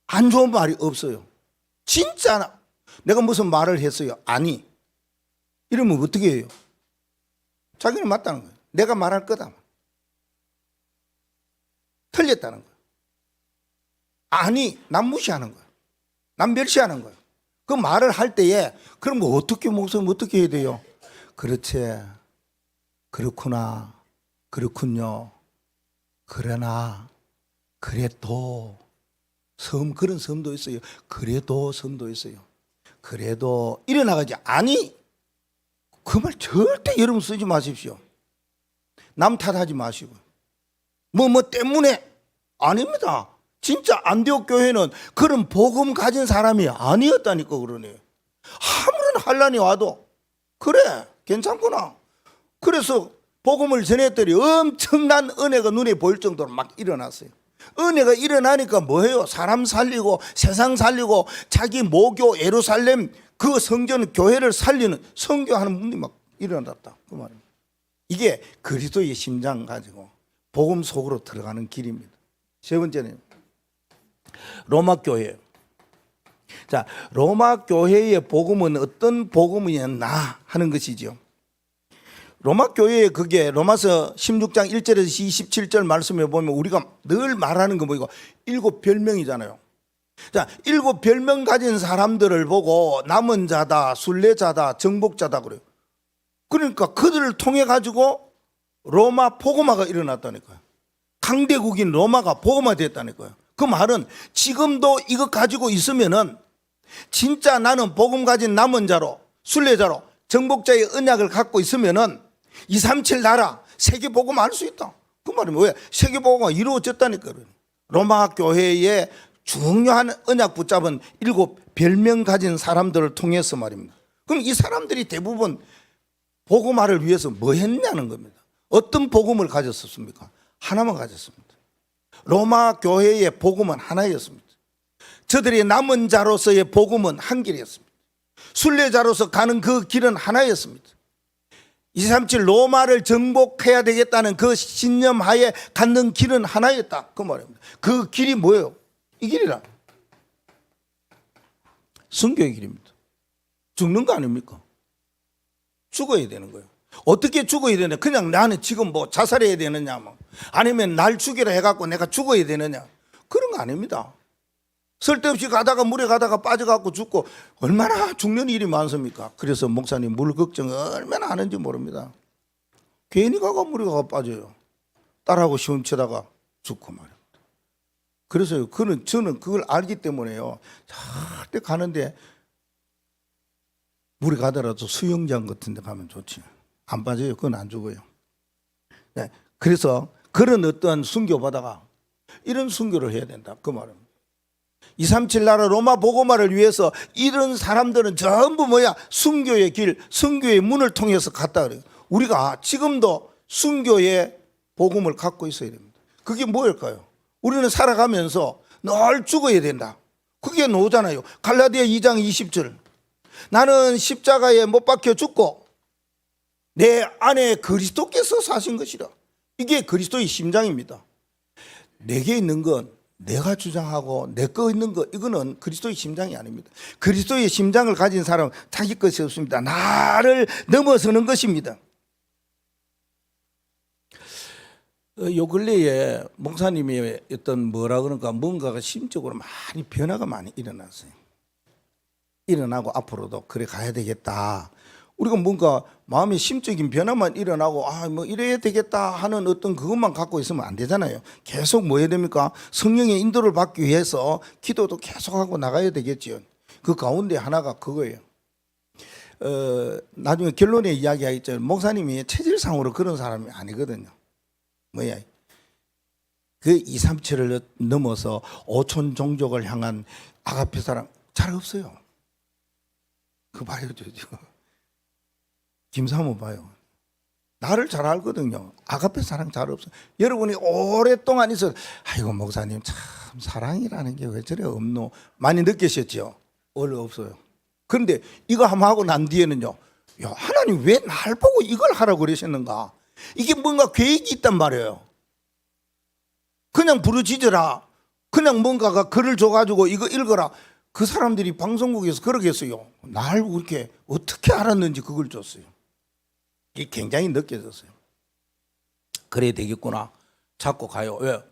안 좋은 말이 없어요. 진짜 내가 무슨 말을 했어요. 아니. 이러면 어떻게 해요? 자기는 맞다는 거예요. 내가 말할 거다. 틀렸다는 거예요. 아니, 남 무시하는 거예요. 남 멸시하는 거예요. 그 말을 할 때에 그럼 뭐 어떻게 목소리 어떻게 해야 돼요? 그렇지. 그렇구나. 그렇군요. 그러나 그래도 그런 섬도 있어요. 그래도 섬도 있어요. 그래도 일어나가지. 아니, 그 말 절대 여러분 쓰지 마십시오. 남 탓하지 마시고. 뭐 때문에 아닙니다. 진짜 안디옥 교회는 그런 복음 가진 사람이 아니었다니까 그러네. 아무런 환란이 와도 그래 괜찮구나. 그래서 복음을 전했더니 엄청난 은혜가 눈에 보일 정도로 막 일어났어요. 은혜가 일어나니까 뭐예요? 사람 살리고 세상 살리고 자기 모교 예루살렘 그 성전 교회를 살리는 선교하는 분들이 막 일어났다 그 말입니다. 이게 그리스도의 심장 가지고 복음 속으로 들어가는 길입니다. 세 번째는 로마 교회. 자, 로마 교회의 복음은 어떤 복음이었나 하는 것이죠. 로마 교회의 그게 로마서 16장 1절에서 27절 말씀에 보면 우리가 늘 말하는 거 뭐이고 7 별명이잖아요. 자, 7 별명 가진 사람들을 보고 남은 자다, 순례자다, 정복자다 그래요. 그러니까 그들을 통해 가지고 로마 복음화가 일어났다니까요. 강대국인 로마가 복음화 됐다니까요. 그 말은 지금도 이거 가지고 있으면은 진짜 나는 복음 가진 남은 자로, 순례자로, 정복자의 언약을 갖고 있으면은 237 나라 세계 복음 알 수 있다. 그 말이면 왜? 세계 복음화 이루어졌다니까. 로마 교회의 중요한 언약 붙잡은 7 별명 가진 사람들을 통해서 말입니다. 그럼 이 사람들이 대부분 복음화를 위해서 뭐 했냐는 겁니다. 어떤 복음을 가졌었습니까? 하나만 가졌습니다. 로마 교회의 복음은 하나였습니다. 저들이 남은 자로서의 복음은 한 길이었습니다. 순례자로서 가는 그 길은 하나였습니다. 237 로마를 정복해야 되겠다는 그 신념 하에 갖는 길은 하나였다 그 말입니다. 그 길이 뭐예요? 이 길이라 순교의 길입니다. 죽는 거 아닙니까? 죽어야 되는 거예요. 어떻게 죽어야 되냐? 그냥 나는 지금 뭐 자살해야 되느냐, 뭐 아니면 날 죽이라 해갖고 내가 죽어야 되느냐? 그런 거 아닙니다. 쓸데없이 가다가 물에 가다가 빠져갖고 죽고 얼마나 죽는 일이 많습니까? 그래서 목사님 물 걱정 얼마나 하는지 모릅니다. 괜히 가가 물에 가가 빠져요. 딸하고 시험 치다가 죽고 말입니다. 그래서 저는 그걸 알기 때문에요. 절대 가는데 물에 가더라도 수영장 같은 데 가면 좋지. 안 빠져요. 그건 안 죽어요. 네. 그래서 그런 어떠한 순교 받다가 이런 순교를 해야 된다. 그 말은 237 나라 로마 복음화를 위해서 이런 사람들은 전부 뭐야? 순교의 길, 순교의 문을 통해서 갔다 그래요. 우리가 지금도 순교의 복음을 갖고 있어야 됩니다. 그게 뭐일까요? 우리는 살아가면서 늘 죽어야 된다. 그게 노잖아요. 갈라디아 2장 20절. 나는 십자가에 못 박혀 죽고 내 안에 그리스도께서 사신 것이라. 이게 그리스도의 심장입니다. 내게 있는 건 내가 주장하고 내 거 있는 거 이거는 그리스도의 심장이 아닙니다. 그리스도의 심장을 가진 사람은 자기 것이 없습니다. 나를 넘어서는 것입니다. 요 근래에 목사님이 어떤 뭐라 그런가 뭔가가 심적으로 많이 변화가 많이 일어났어요. 일어나고 앞으로도 그래 가야 되겠다. 우리가 뭔가 마음의 심적인 변화만 일어나고 뭐 이래야 되겠다 하는 어떤 그것만 갖고 있으면 안 되잖아요. 계속 뭐 해야 됩니까? 성령의 인도를 받기 위해서 기도도 계속하고 나가야 되겠죠. 그 가운데 하나가 그거예요. 나중에 결론에 이야기하겠죠. 목사님이 체질상으로 그런 사람이 아니거든요. 뭐야? 그 237을 넘어서 5천 종족을 향한 아가페 사람 잘 없어요. 그 봐요, 저 김사모 봐요. 나를 잘 알거든요. 아가페 사랑 잘 없어. 여러분이 오랫동안 있어. 아이고 목사님 참 사랑이라는 게 왜 저래 없노? 많이 느끼셨죠? 원래 없어요. 그런데 이거 한번 하고 난 뒤에는요. 야, 하나님 왜 날 보고 이걸 하라고 그러셨는가? 이게 뭔가 계획이 있단 말이에요. 그냥 부르짖어라. 그냥 뭔가가 글을 줘가지고 이거 읽어라. 그 사람들이 방송국에서 그러겠어요. 날 그렇게 어떻게 알았는지 그걸 줬어요. 이게 굉장히 느껴졌어요. 그래야 되겠구나. 자꾸 가요. 왜?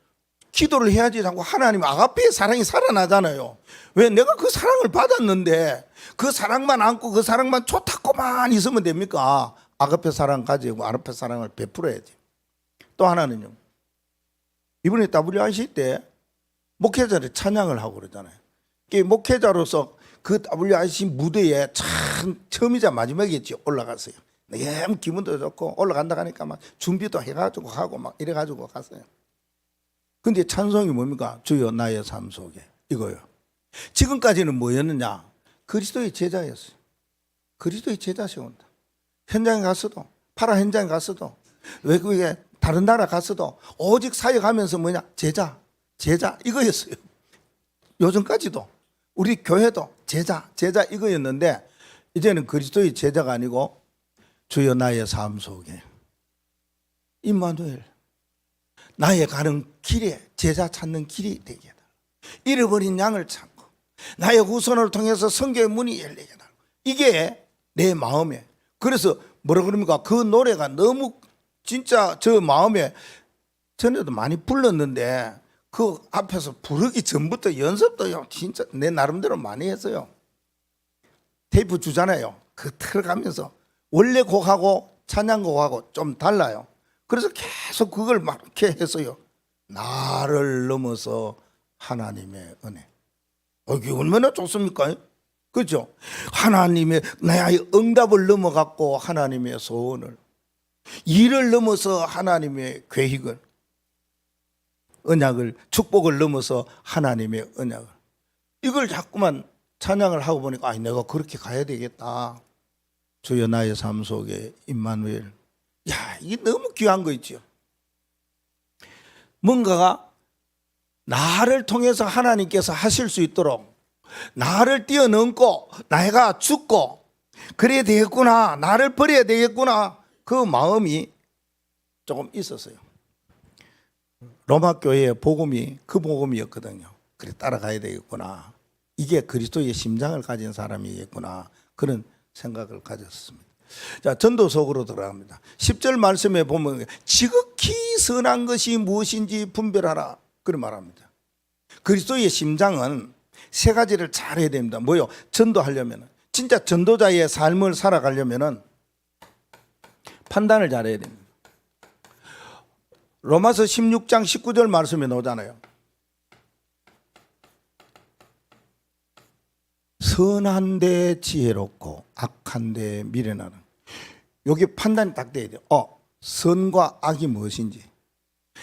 기도를 해야지 자꾸 하나님 아가페의 사랑이 살아나잖아요. 왜? 내가 그 사랑을 받았는데 그 사랑만 안고 그 사랑만 좋다고만 있으면 됩니까? 아가페 사랑 가지고 아가페 사랑을 베풀어야지. 또 하나는요. 이번에 WRC 때 목회자를 찬양을 하고 그러잖아요. 목회자로서 그 WRC 무대에 참 처음이자 마지막이겠죠. 올라갔어요. 너무 기분도 좋고 올라간다 하니까 막 준비도 해가지고 하고 막 이래가지고 갔어요. 근데 찬송이 뭡니까? 주여 나의 삶 속에 이거요. 지금까지는 뭐였느냐? 그리스도의 제자였어요. 그리스도의 제자 세운다. 현장에 갔어도 파라 현장에 갔어도 외국에 다른 나라 갔어도 오직 사역하면서 뭐냐? 제자 이거였어요. 요즘까지도 우리 교회도 제자 이거였는데 이제는 그리스도의 제자가 아니고 주여 나의 삶 속에 임마누엘 나의 가는 길에 제자 찾는 길이 되게 해달라. 잃어버린 양을 찾고 나의 후손을 통해서 성경의 문이 열리게 해달라. 이게 내 마음에. 그래서 뭐라 그럽니까? 그 노래가 너무 진짜 저 마음에 전에도 많이 불렀는데 그 앞에서 부르기 전부터 연습도요 진짜 내 나름대로 많이 했어요. 테이프 주잖아요. 그 틀어가면서 원래 곡하고 찬양곡하고 좀 달라요. 그래서 계속 그걸 막 이렇게 했어요. 나를 넘어서 하나님의 은혜. 이게 얼마나 좋습니까? 그렇죠? 하나님의 나의 응답을 넘어갔고 하나님의 소원을, 일을 넘어서 하나님의 계획을, 언약을, 축복을 넘어서 하나님의 언약을, 이걸 자꾸만 찬양을 하고 보니까 내가 그렇게 가야 되겠다. 주여 나의 삶 속에 임마누엘. 야, 이게 너무 귀한 거 있죠. 뭔가가 나를 통해서 하나님께서 하실 수 있도록 나를 뛰어넘고 내가 죽고 그래야 되겠구나, 나를 버려야 되겠구나, 그 마음이 조금 있었어요. 로마 교회의 복음이 그 복음이었거든요. 그래 따라가야 되겠구나, 이게 그리스도의 심장을 가진 사람이겠구나, 그런 생각을 가졌습니다. 자, 전도 속으로 들어갑니다. 10절 말씀에 보면 지극히 선한 것이 무엇인지 분별하라, 그런 말합니다. 그리스도의 심장은 세 가지를 잘 해야 됩니다. 뭐요? 전도하려면, 진짜 전도자의 삶을 살아가려면 판단을 잘해야 됩니다. 로마서 16장 19절 말씀에 나오잖아요. 선한데 지혜롭고 악한데 미련하는. 여기 판단이 딱 돼야 돼요. 선과 악이 무엇인지,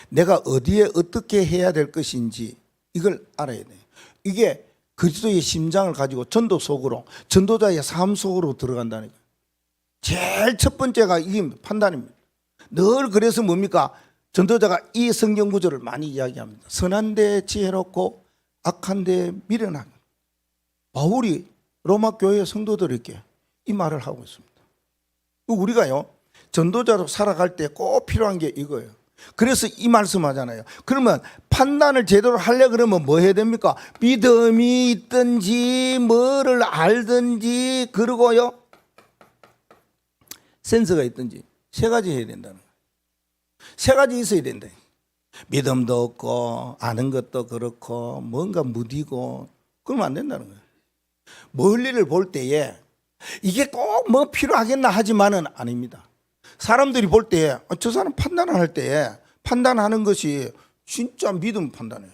내가 어디에 어떻게 해야 될 것인지 이걸 알아야 돼요. 이게 그리스도의 심장을 가지고 전도 속으로, 전도자의 삶 속으로 들어간다니까요. 제일 첫 번째가 이 판단입니다. 늘 그래서 뭡니까? 전도자가 이 성경 구절을 많이 이야기합니다. 선한데 지혜롭고 악한데 미련한. 바울이 로마 교회 성도들에게 이 말을 하고 있습니다. 우리가요 전도자로 살아갈 때 꼭 필요한 게 이거예요. 그래서 이 말씀 하잖아요. 그러면 판단을 제대로 하려고 그러면 뭐 해야 됩니까? 믿음이 있든지 뭐를 알든지, 그리고요 센스가 있든지, 세 가지 해야 된다는 거예요. 세 가지 있어야 된다. 믿음도 없고 아는 것도 그렇고 뭔가 무디고 그러면 안 된다는 거예요. 멀리를 볼 때에 이게 꼭 뭐 필요하겠나 하지만은 아닙니다. 사람들이 볼 때 저 사람 판단을 할 때 판단하는 것이 진짜 믿음 판단이에요.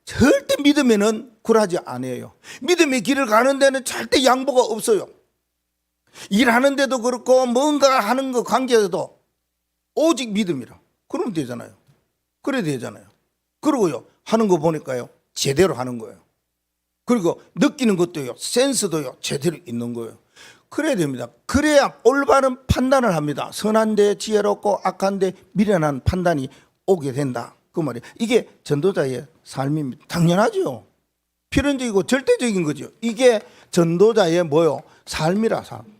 절대 믿음에는 굴하지 않아요. 믿음의 길을 가는 데는 절대 양보가 없어요. 일하는 데도 그렇고 뭔가 하는 거 관계에도 오직 믿음이라. 그러면 되잖아요. 그래야 되잖아요. 그리고요 하는 거 보니까요 제대로 하는 거예요. 그리고 느끼는 것도요 센스도요 제대로 있는 거예요. 그래야 됩니다. 그래야 올바른 판단을 합니다. 선한데 지혜롭고 악한데 미련한 판단이 오게 된다. 그 말이에요. 이게 전도자의 삶입니다. 당연하죠. 필연적이고 절대적인 거죠. 이게 전도자의 뭐요? 삶이라 삶.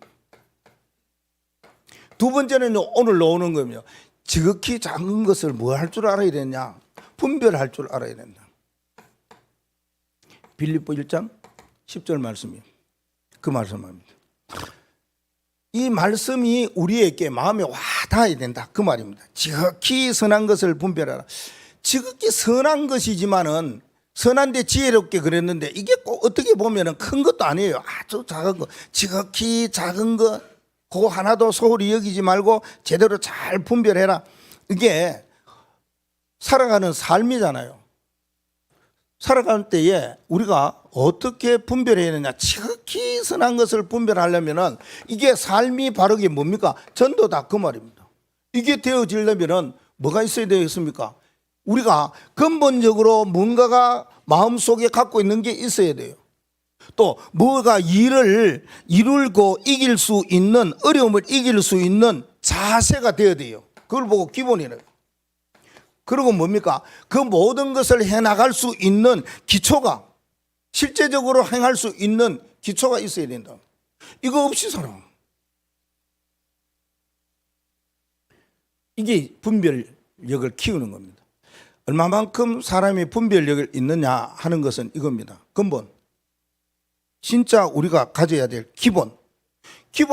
두 번째는 오늘 나오는 거예요. 지극히 작은 것을 뭐 할 줄 알아야 되냐? 분별할 줄 알아야 된다. 빌립보 1장 10절 말씀이에요. 그 말씀입니다. 이 말씀이 우리에게 마음에 와닿아야 된다. 그 말입니다. 지극히 선한 것을 분별하라. 지극히 선한 것이지만은 선한데 지혜롭게 그랬는데 이게 꼭 어떻게 보면은 큰 것도 아니에요. 아주 작은 거. 지극히 작은 거. 그거 하나도 소홀히 여기지 말고 제대로 잘 분별해라. 이게 살아가는 삶이잖아요. 살아갈 때에 우리가 어떻게 분별해야 되냐? 지극히 선한 것을 분별하려면은 이게 삶이 바르게 뭡니까? 전도다 그 말입니다. 이게 되어지려면은 뭐가 있어야 되겠습니까? 우리가 근본적으로 뭔가가 마음속에 갖고 있는 게 있어야 돼요. 또 뭐가 일을 이룰고 이길 수 있는, 어려움을 이길 수 있는 자세가 되어야 돼요. 그걸 보고 기본이래요. 그리고 뭡니까? 그 모든 것을 해나갈 수 있는 기초가, 실제적으로 행할 수 있는 기초가 있어야 된다. 이거 없이 살아. 이게 분별력을 키우는 겁니다. 얼마만큼 사람이 분별력을 있느냐 하는 것은 이겁니다. 근본. 진짜 우리가 가져야 될 기본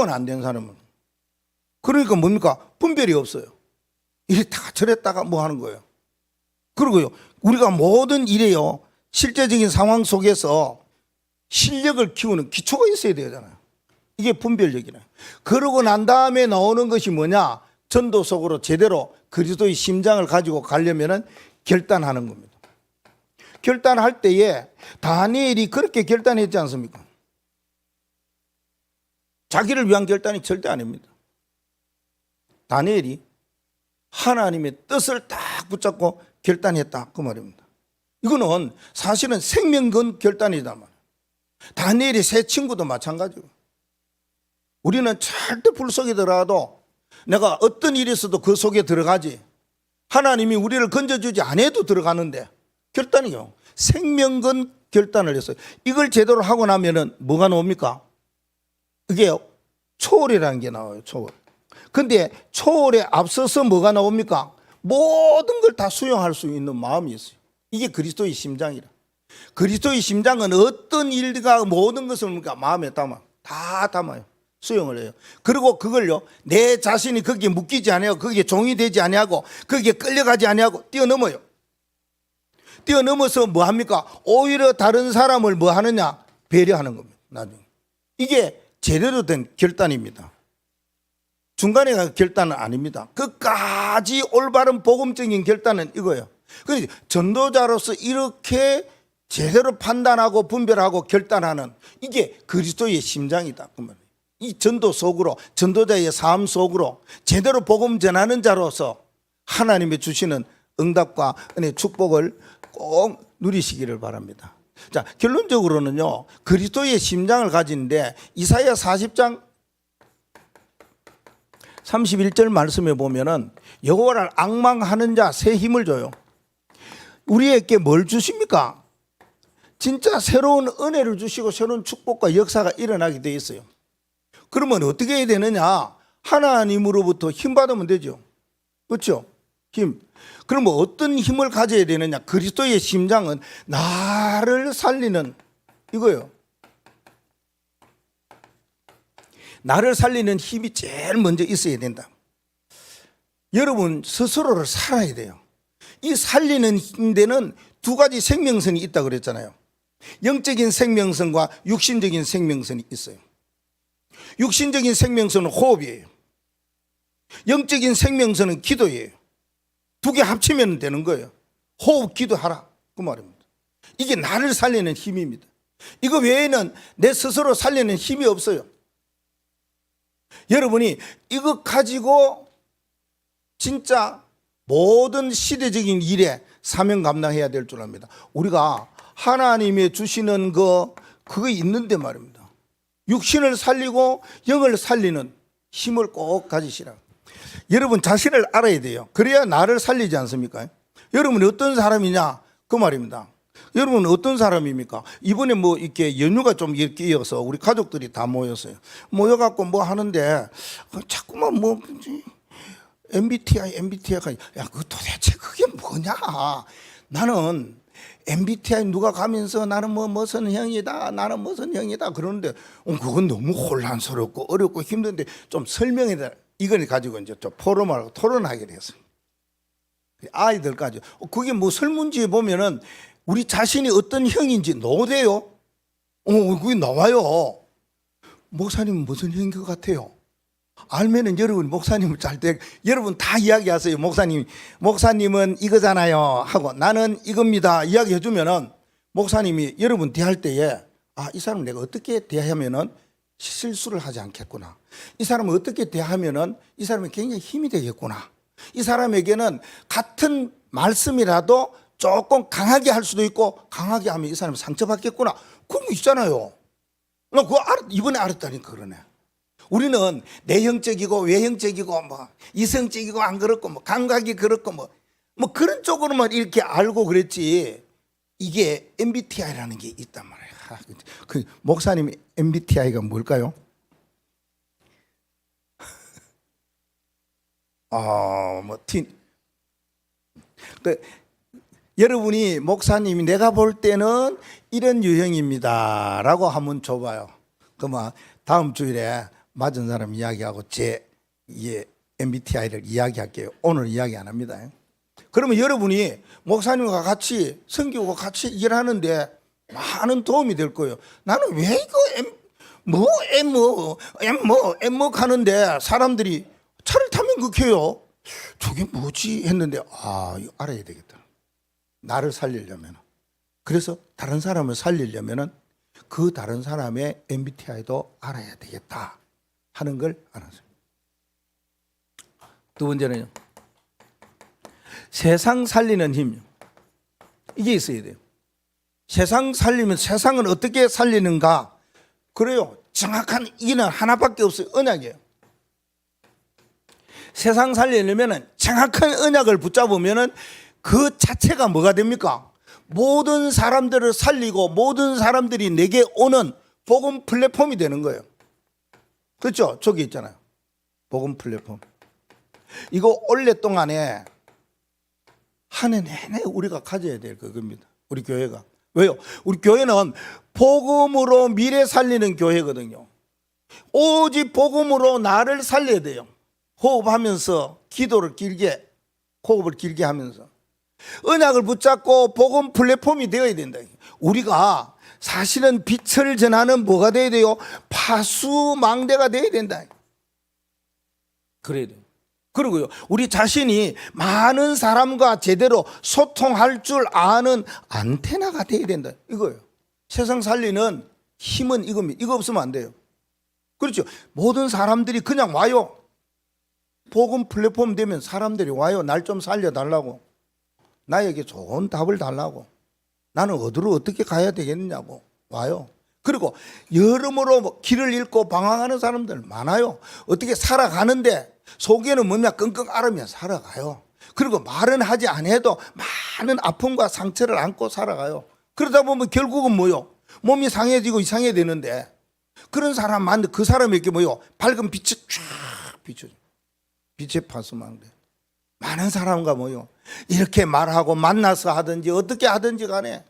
안 된 사람은, 그러니까 뭡니까? 분별이 없어요. 이랬다가 저랬다가 뭐 하는 거예요. 그리고요, 우리가 모든 일에요, 실제적인 상황 속에서 실력을 키우는 기초가 있어야 되잖아요. 이게 분별력이네. 그러고 난 다음에 나오는 것이 뭐냐? 전도 속으로 제대로 그리스도의 심장을 가지고 가려면은 결단하는 겁니다. 결단할 때에 다니엘이 그렇게 결단했지 않습니까? 자기를 위한 결단이 절대 아닙니다. 다니엘이 하나님의 뜻을 딱 붙잡고 결단했다 그 말입니다. 이거는 사실은 생명 건 결단이단 말이에요. 다니엘의 세 친구도 마찬가지고, 우리는 절대 불 속에 들어가도 내가 어떤 일이 있어도 그 속에 들어가지, 하나님이 우리를 건져주지 않아도 들어가는데 결단이요. 생명 건 결단을 했어요. 이걸 제대로 하고 나면은 뭐가 나옵니까? 그게 초월이라는 게 나와요. 초월. 근데 초월에 앞서서 뭐가 나옵니까? 모든 걸 다 수용할 수 있는 마음이 있어요. 이게 그리스도의 심장이라. 그리스도의 심장은 어떤 일과 모든 것을 뭡니까? 마음에 다 담아요. 수용을 해요. 그리고 그걸요, 내 자신이 거기에 묶이지 않아요. 거기에 종이 되지 아니하고 거기에 끌려가지 아니하고 뛰어넘어요. 뛰어넘어서 뭐 합니까? 오히려 다른 사람을 뭐 하느냐? 배려하는 겁니다. 나중에. 이게 제대로 된 결단입니다. 중간에 간 결단은 아닙니다. 끝까지 올바른 복음적인 결단은 이거예요. 그러니까 전도자로서 이렇게 제대로 판단하고 분별하고 결단하는, 이게 그리스도의 심장이다. 이 전도 속으로, 전도자의 삶 속으로 제대로 복음 전하는 자로서 하나님의 주시는 응답과 은혜, 축복을 꼭 누리시기를 바랍니다. 자, 결론적으로는요, 그리스도의 심장을 가지는데 이사야 40장 31절 말씀에 보면은 여호와를 앙망하는 자 새 힘을 줘요. 우리에게 뭘 주십니까? 진짜 새로운 은혜를 주시고 새로운 축복과 역사가 일어나게 돼 있어요. 그러면 어떻게 해야 되느냐? 하나님으로부터 힘 받으면 되죠. 그렇죠? 힘. 그러면 어떤 힘을 가져야 되느냐? 그리스도의 심장은 나를 살리는 이거예요. 나를 살리는 힘이 제일 먼저 있어야 된다. 여러분 스스로를 살아야 돼요. 이 살리는 데는 두 가지 생명선이 있다고 그랬잖아요. 영적인 생명선과 육신적인 생명선이 있어요. 육신적인 생명선은 호흡이에요. 영적인 생명선은 기도예요. 두 개 합치면 되는 거예요. 호흡, 기도하라 그 말입니다. 이게 나를 살리는 힘입니다. 이거 외에는 내 스스로 살리는 힘이 없어요. 여러분이 이거 가지고 진짜 모든 시대적인 일에 사명 감당해야 될 줄 압니다. 우리가 하나님의 주시는 그거 있는데 말입니다. 육신을 살리고 영을 살리는 힘을 꼭 가지시라. 여러분 자신을 알아야 돼요. 그래야 나를 살리지 않습니까? 여러분이 어떤 사람이냐 그 말입니다. 여러분은 어떤 사람입니까? 이번에 뭐 이렇게 연휴가 좀 이렇게 이어서 우리 가족들이 다 모였어요. 모여갖고 뭐 하는데 자꾸만 뭐 MBTI가 야, 그 도대체 그게 뭐냐? 나는 MBTI 누가 가면서 나는 뭐 무슨 형이다, 나는 무슨 형이다 그러는데 그건 너무 혼란스럽고 어렵고 힘든데 좀 설명해라. 이걸 가지고 이제 좀 포럼하고 토론하게 됐어요. 아이들까지 그게 뭐 설문지에 보면은 우리 자신이 어떤 형인지 나오대요. 그게 나와요. 목사님은 무슨 형인 것 같아요? 알면은 여러분 목사님을 여러분 다 이야기하세요. 목사님은 이거잖아요 하고 나는 이겁니다 이야기해 주면은 목사님이 여러분 대할 때에 이 사람 내가 어떻게 대하면은 실수를 하지 않겠구나. 이 사람을 어떻게 대하면은 이 사람이 굉장히 힘이 되겠구나. 이 사람에게는 같은 말씀이라도 조금 강하게 할 수도 있고 강하게 하면 이 사람이 상처받겠구나. 그런 거 있잖아요. 나 그거 이번에 알았다니까 그러네. 우리는 내형적이고 외형적이고 뭐 이성적이고 안 그렇고 뭐 감각이 그렇고 뭐 그런 쪽으로만 이렇게 알고 그랬지. 이게 MBTI라는 게 있단 말이에요. 그 목사님 MBTI가 뭘까요? 여러분이 목사님이 내가 볼 때는 이런 유형입니다라고 한번 줘봐요. 그러면 다음 주일에 맞은 사람 이야기하고 제 MBTI를 이야기할게요. 오늘 이야기 안 합니다. 그러면 여러분이 목사님과 같이 섬기고 같이 일하는데 많은 도움이 될 거예요. 나는 왜 이거 M 하는데 사람들이 차를 타면 극해요. 저게 뭐지 했는데 이거 알아야 되겠다. 나를 살리려면. 그래서 다른 사람을 살리려면 그 다른 사람의 MBTI도 알아야 되겠다 하는 걸 알았어요. 두 번째는요, 세상 살리는 힘. 이게 있어야 돼요. 세상 살리면 세상을 어떻게 살리는가? 그래요. 정확한 이는 하나밖에 없어요. 언약이에요. 세상 살리려면 정확한 언약을 붙잡으면 그 자체가 뭐가 됩니까? 모든 사람들을 살리고 모든 사람들이 내게 오는 복음 플랫폼이 되는 거예요. 그렇죠? 저기 있잖아요. 복음 플랫폼. 이거 오랫동안에 한 해 내내 우리가 가져야 될 그겁니다. 우리 교회가. 왜요? 우리 교회는 복음으로 미래 살리는 교회거든요. 오직 복음으로 나를 살려야 돼요. 호흡하면서 기도를 길게, 호흡을 길게 하면서 언약을 붙잡고 복음 플랫폼이 되어야 된다. 우리가 사실은 빛을 전하는 뭐가 되어야 돼요? 파수망대가 되어야 된다. 그래야 돼요. 그리고요, 우리 자신이 많은 사람과 제대로 소통할 줄 아는 안테나가 되어야 된다. 이거예요. 세상 살리는 힘은 이겁니다. 이거 없으면 안 돼요. 그렇죠. 모든 사람들이 그냥 와요. 복음 플랫폼 되면 사람들이 와요. 날 좀 살려달라고. 나에게 좋은 답을 달라고. 나는 어디로 어떻게 가야 되겠느냐고 와요. 그리고 여러모로 길을 잃고 방황하는 사람들 많아요. 어떻게 살아가는데 속에는 뭐냐 끙끙 앓으며 살아가요. 그리고 말은 하지 않아도 많은 아픔과 상처를 안고 살아가요. 그러다 보면 결국은 뭐요? 몸이 상해지고 이상해 되는데 그런 사람 많은데 그 사람에게 뭐요? 밝은 빛이 쫙 비춰줘. 빛의 파수망대. 많은 사람과 뭐요? 이렇게 말하고 만나서 하든지 어떻게 하든지 간에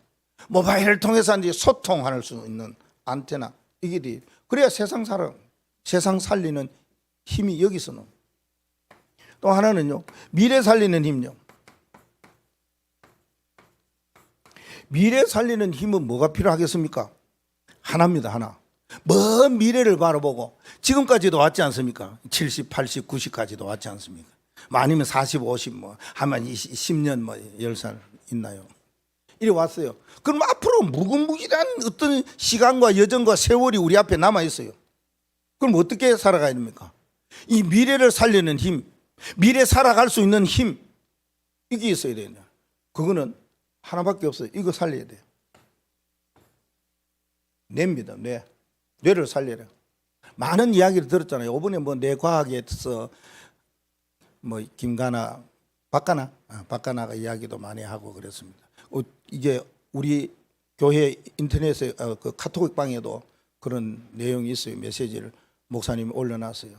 모바일을 통해서 이제 소통할 수 있는 안테나 이게 돼. 그래야 세상 살리는 힘이 여기서는. 또 하나는요, 미래 살리는 힘요. 미래 살리는 힘은 뭐가 필요하겠습니까? 하나입니다. 하나. 먼 미래를 바라보고 지금까지도 왔지 않습니까? 70, 80, 90까지도 왔지 않습니까? 뭐 아니면 40, 50 뭐 하면 10년 뭐 10살 있나요? 이래 왔어요. 그럼 앞으로 무궁무진한 어떤 시간과 여정과 세월이 우리 앞에 남아 있어요. 그럼 어떻게 살아가야 됩니까? 이 미래를 살리는 힘, 미래 살아갈 수 있는 힘, 이게 있어야 돼요. 그거는 하나밖에 없어요. 이거 살려야 돼요. 뇌입니다. 뇌. 뇌를 살려라. 많은 이야기를 들었잖아요. 이번에 뭐 뇌과학에서 뭐 김가나 박가나가 이야기도 많이 하고 그랬습니다. 이게 우리 교회 인터넷에 그 카톡 방에도 그런 내용이 있어요. 메시지를 목사님이 올려놨어요.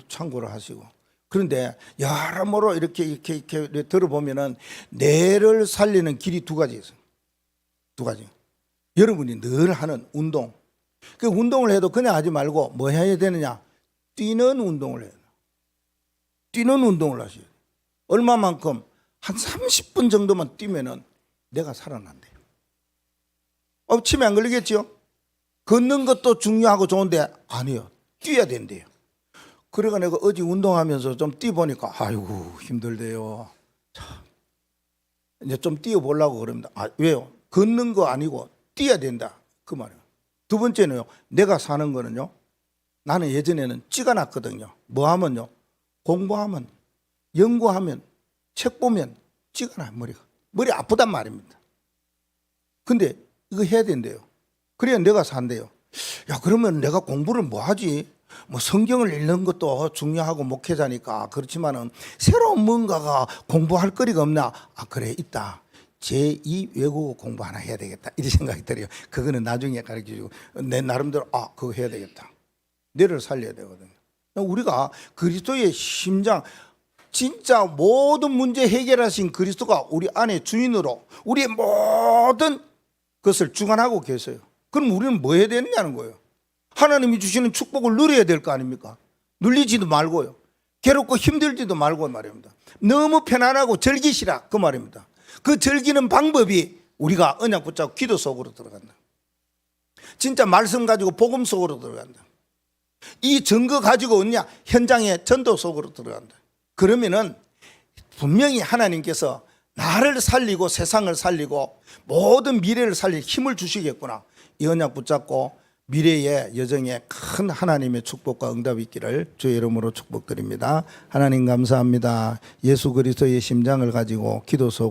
참고를 하시고. 그런데 여러모로 이렇게 들어보면은 뇌를 살리는 길이 두 가지 있어요. 두 가지. 여러분이 늘 하는 운동. 그 운동을 해도 그냥 하지 말고 뭐 해야 되느냐? 뛰는 운동을 해야 돼요. 뛰는 운동을 하셔야 돼요. 얼마만큼? 한 30분 정도만 뛰면은 내가 살아난대요. 치매 안 걸리겠죠? 걷는 것도 중요하고 좋은데 아니요. 뛰어야 된대요. 그래가 내가 어제 운동하면서 좀 뛰어보니까 아이고 힘들대요. 참. 이제 좀 뛰어보려고 그럽니다. 왜요? 걷는 거 아니고 뛰어야 된다. 그 말이에요. 두 번째는요. 내가 사는 거는요. 나는 예전에는 찍어놨거든요. 뭐 하면요. 공부하면, 연구하면, 책 보면 찍어놔요. 머리 아프단 말입니다. 근데 이거 해야 된대요. 그래야 내가 산대요. 야 그러면 내가 공부를 뭐 하지? 뭐 성경을 읽는 것도 중요하고 목회자니까 그렇지만은 새로운 뭔가가 공부할 거리가 없나? 그래 있다. 제2 외국어 공부 하나 해야 되겠다. 이런 생각이 들어요. 그거는 나중에 가르쳐주고 내 나름대로 그거 해야 되겠다. 뇌를 살려야 되거든요. 우리가 그리스도의 심장 진짜 모든 문제 해결하신 그리스도가 우리 안에 주인으로 우리의 모든 것을 주관하고 계세요. 그럼 우리는 뭐 해야 되느냐는 거예요. 하나님이 주시는 축복을 누려야 될 거 아닙니까? 눌리지도 말고요. 괴롭고 힘들지도 말고 말입니다. 너무 편안하고 즐기시라 그 말입니다. 그 즐기는 방법이 우리가 언약 붙잡고 기도 속으로 들어간다. 진짜 말씀 가지고 복음 속으로 들어간다. 이 증거 가지고 언냐 현장의 전도 속으로 들어간다. 그러면은 분명히 하나님께서 나를 살리고 세상을 살리고 모든 미래를 살릴 힘을 주시겠구나. 이 언약 붙잡고 미래의 여정에 큰 하나님의 축복과 응답이 있기를 주의 이름으로 축복드립니다. 하나님 감사합니다. 예수 그리스도의 심장을 가지고 기도 속으로